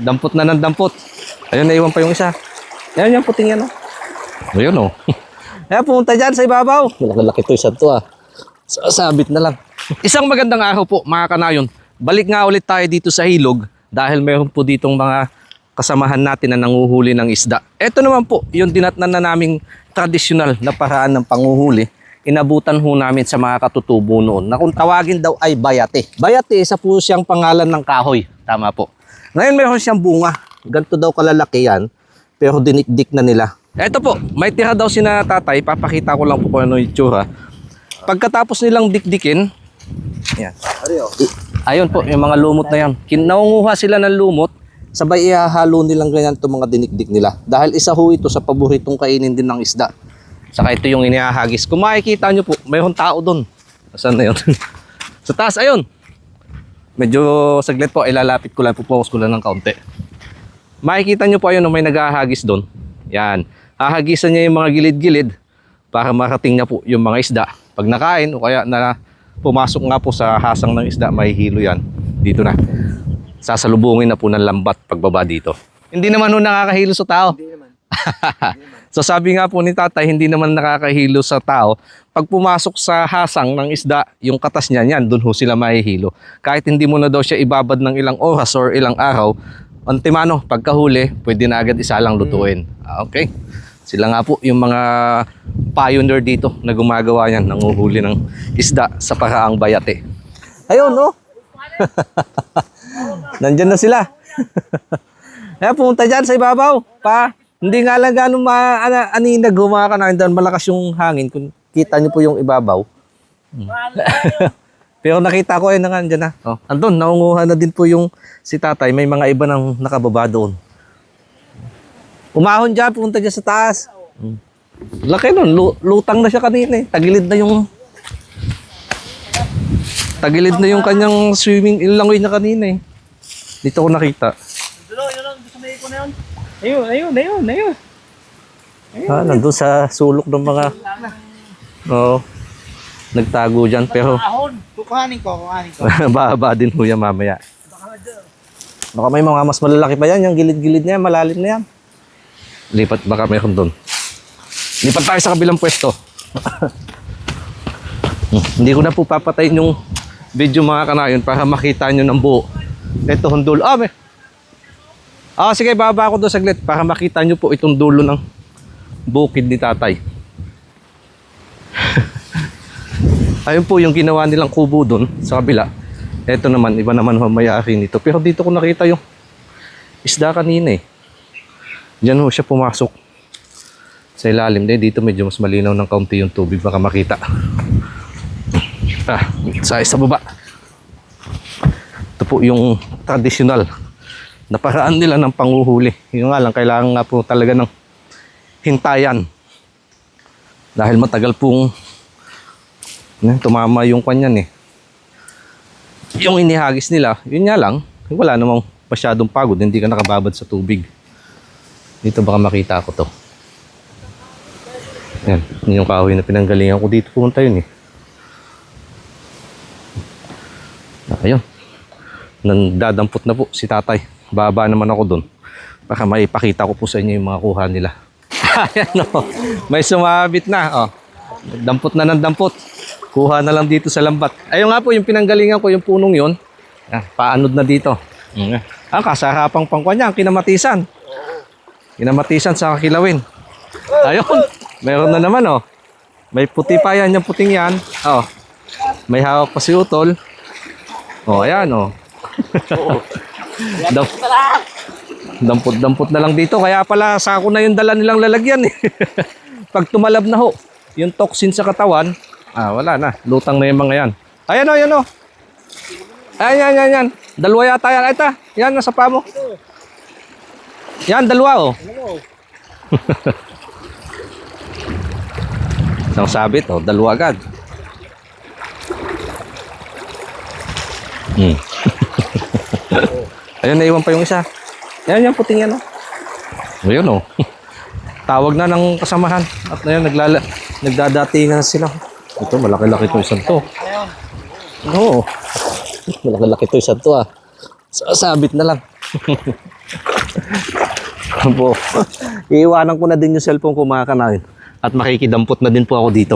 Dampot na ng dampot. Ayun, naiwan pa yung isa. Ayun, yung puting yan, oh. Ayun, oh. Ayan, pumunta dyan sa ibabaw. Malaki-laki to, isa to, ah. Sasabit na lang. Isang magandang araw po, mga kanayon. Balik nga ulit tayo dito sa ilog dahil mayroon po ditong mga kasamahan natin na nanguhuli ng isda. Ito naman po, yung dinatnan na naming tradisyonal na paraan ng panguhuli. Inabutan ho namin sa mga katutubo noon na kung tawagin daw ay bayate. Bayate, isa po siyang pangalan ng kahoy. Tama po. Ngayon mayroon siyang bunga. Ganito daw kalalaki yan, pero dinikdik na nila. Eto po, may tira daw si na tatay. Papakita ko lang po kung ano yung itsura. Pagkatapos nilang dikdikin, yan. Ayun po, yung mga lumot na yan. Naunguha sila ng lumot, sabay ihahalo nilang ganyan itong mga dinikdik nila. Dahil isa ho ito sa paboritong kainin din ng isda. Saka ito yung inihahagis. Kung makikita nyo po, mayroong tao doon. Saan na yun? Sa taas, ayun. Medyo saglit po, ilalapit ko lang, focus ko lang ng kaunti. Makikita nyo po ayun, may naghahagis doon. Yan. Hahagisan niya yung mga gilid-gilid para marating niya po yung mga isda. Pag nakain o kaya na pumasok nga po sa hasang ng isda, mahihilo yan. Dito na. Sasalubungin na po ng lambat pagbaba dito. Hindi naman ho nakakahilo sa tao. Hindi naman. So sabi nga po ni tatay, hindi naman nakakahilo sa tao. Pag pumasok sa hasang ng isda, yung katas niya yan, dun ho sila mahihilo. Kahit hindi mo na daw siya ibabad ng ilang oras or ilang araw, antimano, pagkahuli, pwede na agad isa lang lutuin. Okay. Sila nga po yung mga pioneer dito na gumagawa yan, nanguhuli ng isda sa paraang bayate. Ayun, no? Nandyan na sila. Kaya pumunta dyan sa ibabaw. Hindi nga lang gano'ng aninag humaka na doon, malakas yung hangin. Kung kita nyo po yung ibabaw. Pero nakita ko ayun na nga, andyan na. Oh, andun, naunguha na din po yung si tatay. May mga iba nang nakababa doon. Umahon dyan, pumunta dyan sa taas. Laki nun, lutang na siya kanina eh. Tagilid na yung kanyang swimming, ilangoy na kanina eh. Dito ko nakita. Ayun. Nandun sa sulok ng mga... Oo. Nagtago dyan, pero... Kukuhanin ko. Baba din ho yan mamaya. Baka may mga mas malalaki pa yan. Yung gilid-gilid na yan, malalim na yan. Lipat, baka mayroon doon. Lipat tayo sa kabilang pwesto. Hindi ko na po papatayin yung video mga kanayon para makita nyo ng buo. Ito ang dulo. Sige, baba ako doon saglit para makita nyo po itong dulo ng bukid ni tatay. Ayun po yung ginawa nilang kubo doon sa kabila. Ito naman, iba naman ang may-ari nito. Pero dito ko nakita yung isda kanina eh. Diyan ho siya pumasok sa ilalim. Dito medyo mas malinaw ng kaunti yung tubig, baka makita. Sa baba. Ito po yung tradisyonal na paraan nila ng panguhuli. Yung nga lang, kailangan nga po talaga ng hintayan. Dahil matagal pong tumama yung kanyan eh. Yung inihagis nila, yun nga lang, wala namang masyadong pagod, hindi ka nakababad sa tubig. Dito baka makita ko to. Yan, yun yung kahoy na pinanggalingan ko dito. Pumunta yun eh. Ayun. Nandadampot na po si tatay. Baba naman ako doon. Baka maipakita ko po sa inyo yung mga kuha nila. Ayan o. May sumabit na. Dampot na ng dampot. Kuha na lang dito sa lambat. Ayun nga po yung pinanggalingan ko, yung punong yun. Paanod na dito. Kasarapang pangkwan niya, ang kinamatisan. Kinamatisan sa kakilawin. Ayun. Meron na naman oh. May puti pa yan, yung puting yan. May hawak pa si utol. Ayan oh. Dampot-dampot na lang dito. Kaya pala sako na yung dala nilang lalagyan eh. Pag tumalab na ho, yung toxin sa katawan, wala na. Lutang na yung mga yan. Ayan o, yan o. Ayan. Dalawa yata yan. Ito, yan, nasa pa mo. Yan, dalawa o. Isang sabit o, dalawa agad. Ayun, naiwan pa yung isa. Ayan, yung puting yan o. Ayun o. Tawag na ng kasamahan. At ngayon, nagdadatingan sila. Ito, malaki-laki ito isang to. Oo. Malaki-laki ito isang to Sasabit na lang. Po. Iiwanan ko na din yung cellphone ko mga kanayon. At makikidampot na din po ako dito.